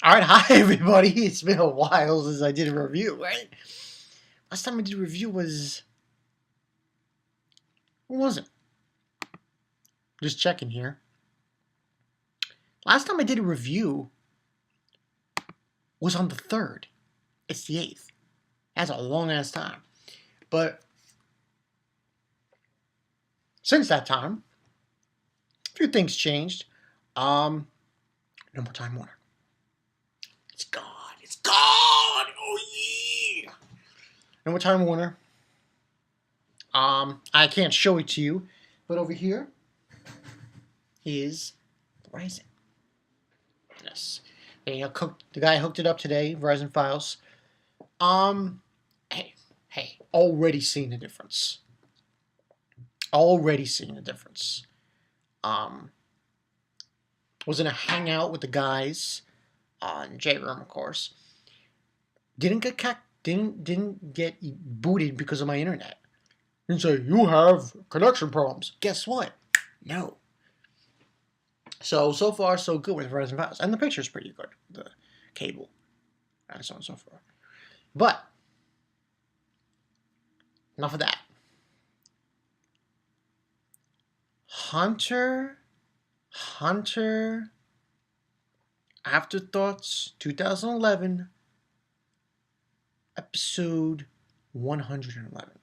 Alright, hi everybody. It's been a while since I did a review, right? Last time I did a review was... When was it? Just checking here. Last time I did a review was on the 3rd. It's the 8th. That's a long ass time. But since that time, a few things changed. No more Time Warner. It's gone. It's gone! Oh yeah! No more Time Warner. I can't show it to you, but over here is Verizon. Yes. The guy hooked it up today, Verizon Files. Hey, already seeing the difference. Already seeing the difference. Was in a hangout with the guys on J-Room, of course. Didn't get booted because of my internet. And say, you have connection problems. Guess what? No. So far, so good with Verizon Files. And the picture's pretty good. The cable. And so on and so forth. But, enough of that. Hunter, Afterthoughts 2011, episode 111.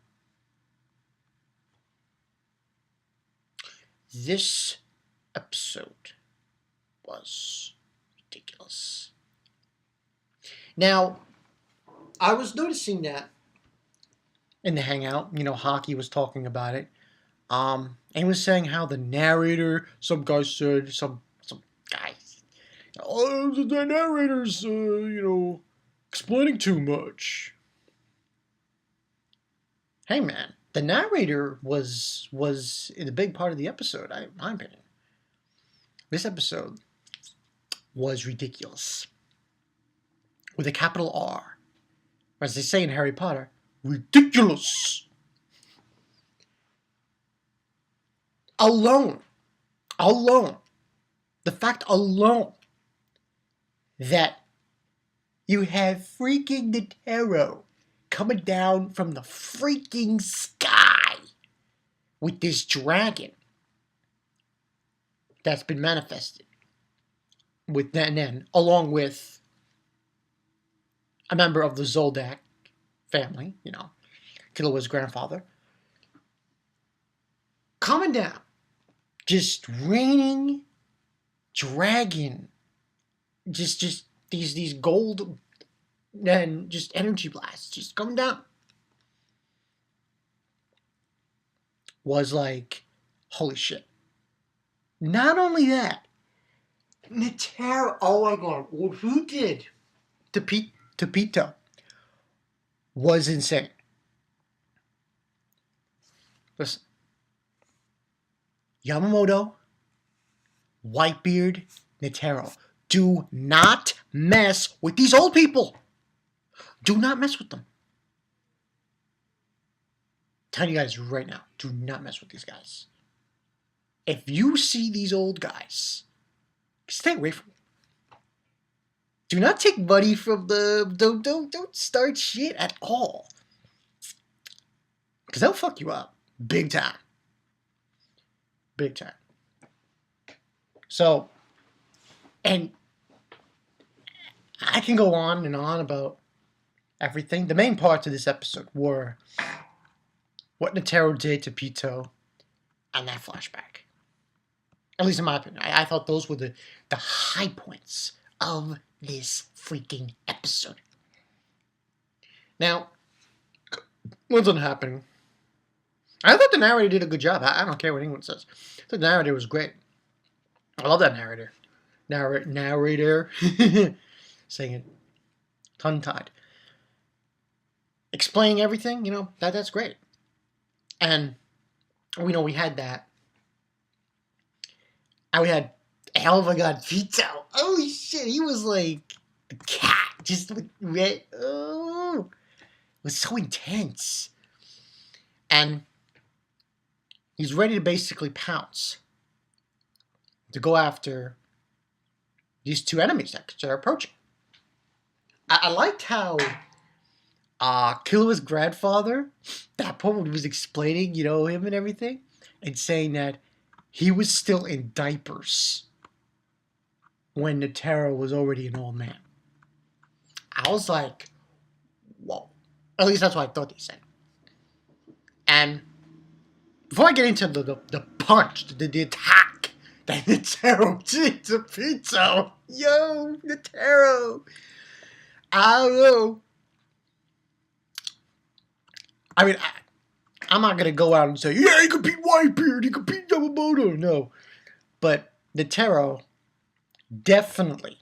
This episode was ridiculous. Now, I was noticing that in the hangout, Hockey was talking about it. And he was saying how the narrator, some guy said, some guy, oh, the narrator's, explaining too much. Hey, man, the narrator was a big part of the episode, in my opinion. This episode was ridiculous. With a capital R. Or as they say in Harry Potter, ridiculous. Alone, the fact alone that you have freaking Netero coming down from the freaking sky with this dragon that's been manifested with Nen, along with a member of the Zoldak family, Killua's grandfather, coming down, just raining dragon, just these gold and just energy blasts just coming down. Was like, holy shit. Not only that, Netero, oh my god, what he did to pitou was insane. Listen. Yamamoto, Whitebeard, Netero. Do not mess with these old people. Do not mess with them. I'm telling you guys right now, do not mess with these guys. If you see these old guys, stay away from them. Do not take money from them. Don't start shit at all. Because they'll fuck you up. Big time. Big time. So, and I can go on and on about everything. The main parts of this episode were what Netero did to pitou and that flashback. At least in my opinion. I thought those were the high points of this freaking episode. Now, what's happening? I thought the narrator did a good job. I don't care what anyone says. The narrator was great. I love that narrator. Narrator. Saying it tongue-tied. Explaining everything, that's great. And we had that. And we had, oh my god, pitou. Holy shit, he was like the cat. Just with red. Oh. It was so intense. And he's ready to basically pounce. To go after these two enemies that are approaching. I liked how Killua's grandfather, that point when he was explaining, him and everything, and saying that he was still in diapers when Netero was already an old man. I was like, whoa. At least that's what I thought they said. And before I get into the punch, the attack that Netero did to Pitou, yo, Netero, I don't know. I mean, I'm not gonna go out and say, yeah, he could beat Whitebeard, he could beat Yamamoto. No, but Netero definitely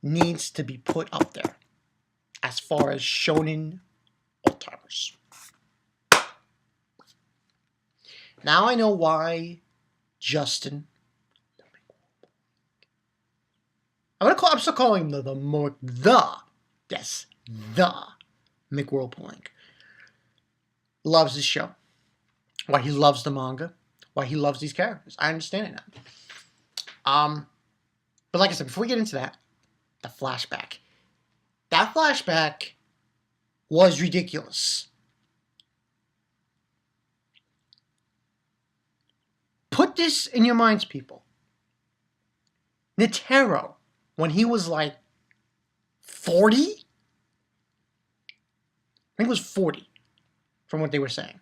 needs to be put up there as far as shonen all-timers. Now I know why Justin. I'm still calling him the McWhirlpoink. Loves this show. Why he loves the manga. Why he loves these characters. I understand it now. But like I said, before we get into that, the flashback. That flashback was ridiculous. Put this in your minds, people. Netero, when he was like 40? I think it was 40, from what they were saying.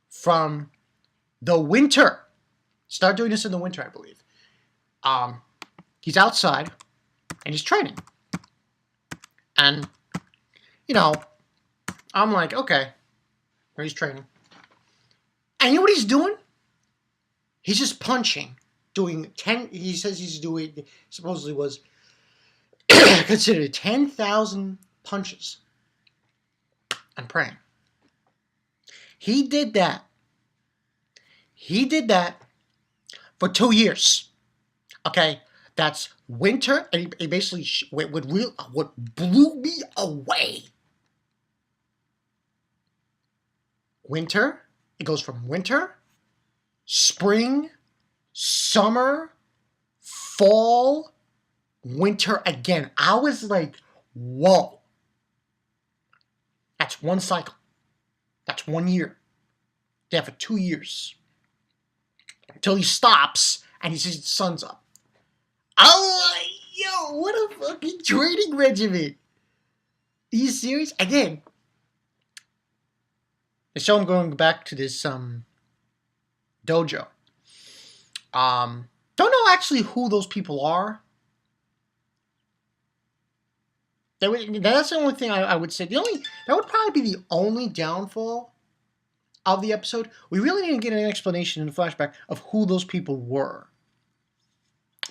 From the winter. Start doing this in the winter, I believe. He's outside, and he's training. And, I'm like, okay. He's training. And you know what he's doing? He's just punching. Doing 10, he says he's doing, supposedly was considered 10,000 punches. And praying. He did that for 2 years. Okay? That's winter, and he basically, what blew me away. Winter, it goes from winter, spring, summer, fall, winter again. I was like, whoa. That's one cycle. That's 1 year. Yeah, for 2 years. Until he stops and he sees the sun's up. I'm like, yo, what a fucking training regimen. Are you serious? Again, they show him going back to this dojo. Don't know actually who those people are. That's the only thing I would say. That would probably be the only downfall of the episode. We really didn't get an explanation in the flashback of who those people were.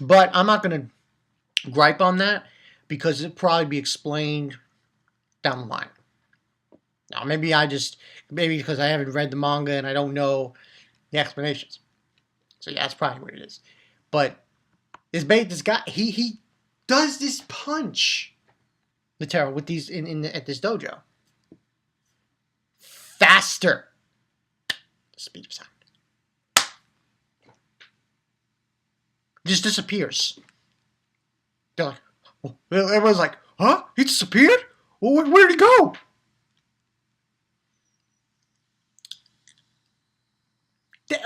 But I'm not going to gripe on that because it'll probably be explained down the line. Now, maybe because I haven't read the manga and I don't know the explanations. So yeah, that's probably what it is. But this guy, he does this punch, Netero, with these at this dojo. Faster. The speed of sound. Just disappears. They're like, oh. Everyone's like, huh? He disappeared? Well, where'd he go?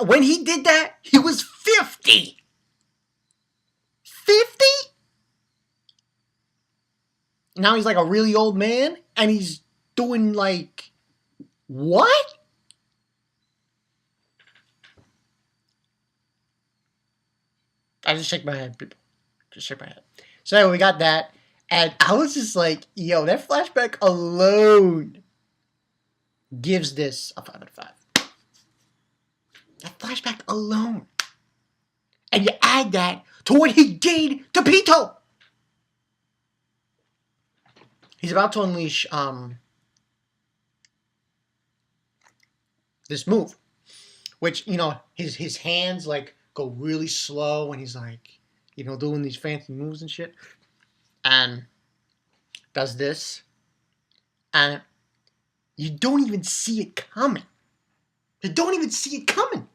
When he did that, he was 50. 50? Now he's like a really old man, and he's doing like, what? I just shake my head, people. Just shake my head. So anyway, we got that, and I was just like, yo, that flashback alone gives this a 5 out of 5. That flashback alone. And you add that to what he did to Pitou. He's about to unleash this move. Which, his hands like go really slow when he's like, doing these fancy moves and shit. And does this. And you don't even see it coming. You don't even see it coming.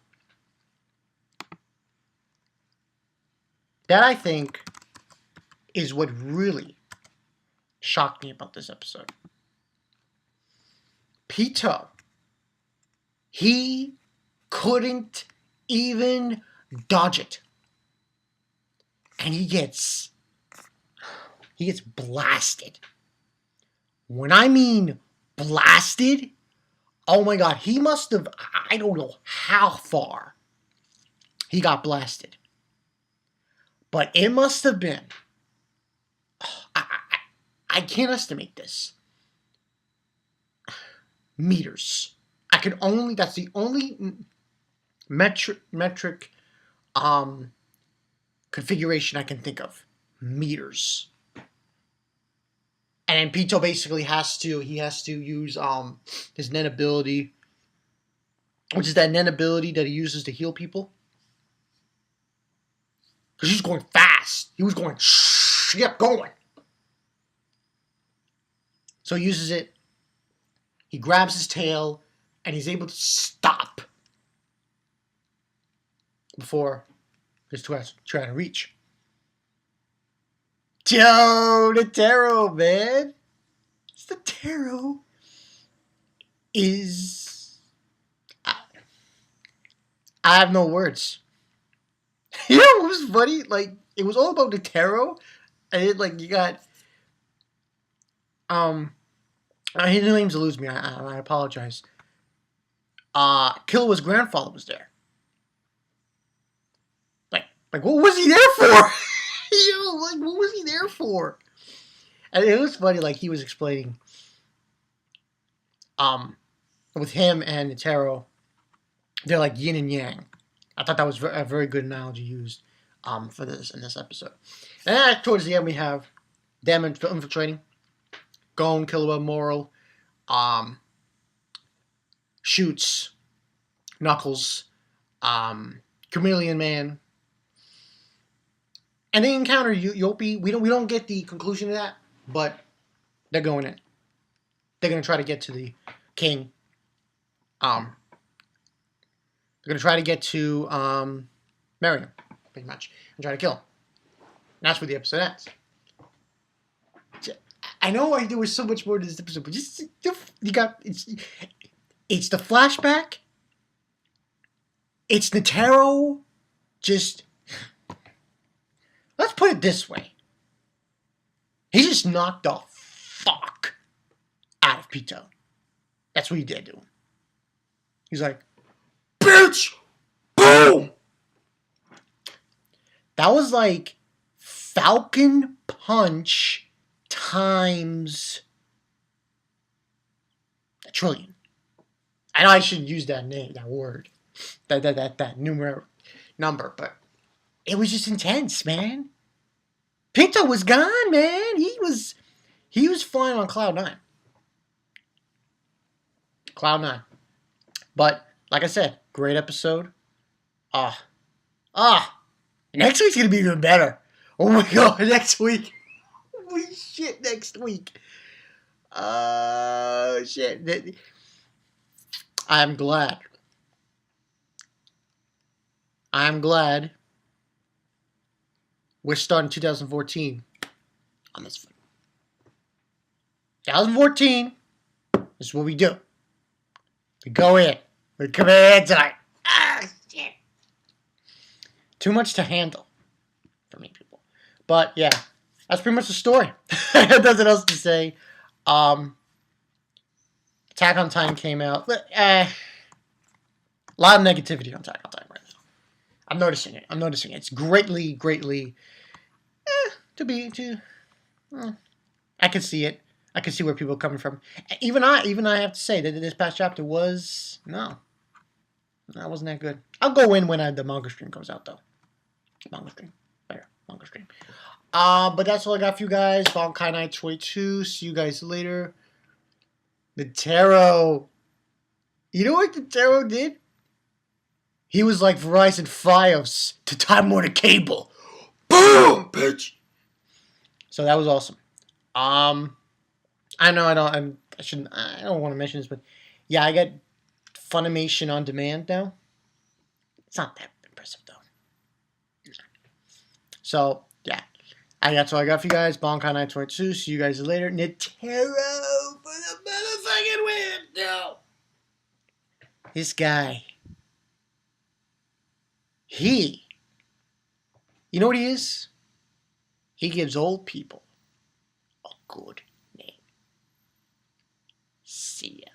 That, I think, is what really shocked me about this episode. Pitou, he couldn't even dodge it. And he gets blasted. When I mean blasted, oh my god, he must have, I don't know how far he got blasted. But it must have been, I can't estimate this. Meters. That's the only metric configuration I can think of. Meters. And then Pitou basically has to use his Nen ability, which is that Nen ability that he uses to heal people. Because he's going fast. He was going, he kept going. So he uses it. He grabs his tail, and he's able to stop before his trying to reach. Yo, Netero, man. Netero is... I have no words. You know what was funny? Like, it was all about Netero, and it, like, you got... his name's eludes me. I apologize. Killua's grandfather was there. Like what was he there for? Like what was he there for? And it was funny. Like he was explaining, with him and Netero, they're like yin and yang. I thought that was a very good analogy used, for this in this episode. And then towards the end we have them infiltrating. Gon, Killua, Moral, shoots Knuckles, Chameleon Man, and they encounter Yopi. We don't get the conclusion of that, but they're going in. They're gonna try to get to the king. They're gonna try to get to Miriam, pretty much, and try to kill him. And that's where the episode ends. I know there was so much more to this episode, but just you got it's the flashback. It's Netero. Just let's put it this way. He just knocked the fuck out of Pitou. That's what he did to him. He's like, bitch, boom. That was like Falcon Punch times a trillion. I know I should use that name, that word, that number, but it was just intense, man. Pitou was gone, man. He was flying on cloud 9. Cloud 9. But like I said, great episode. Next week's gonna be even better. Oh my god, next week. Holy shit, next week. Shit. I'm glad we're starting 2014 on this foot. 2014 is what we do. We go in. We come in tonight. Shit. Too much to handle for me, people. But yeah, that's pretty much the story. Nothing else to say. Attack on Titan came out. A lot of negativity on Attack on Titan right now. I'm noticing it. It's greatly. I can see it. I can see where people are coming from. Even I have to say that this past chapter was that wasn't that good. I'll go in when the manga stream comes out though. Manga stream. But that's all I got for you guys. Bonkai Night 22. See you guys later. Netero. You know what Netero did? He was like Verizon Fios to Time Warner Cable. Boom, bitch. So that was awesome. I know I don't want to mention this, but yeah, I got Funimation on demand now. It's not that impressive though. So yeah, That's all I got for you guys. Bonkai 922. See you guys later. Netero for the motherfucking win. No. This guy. You know what he is? He gives old people a good name. See ya.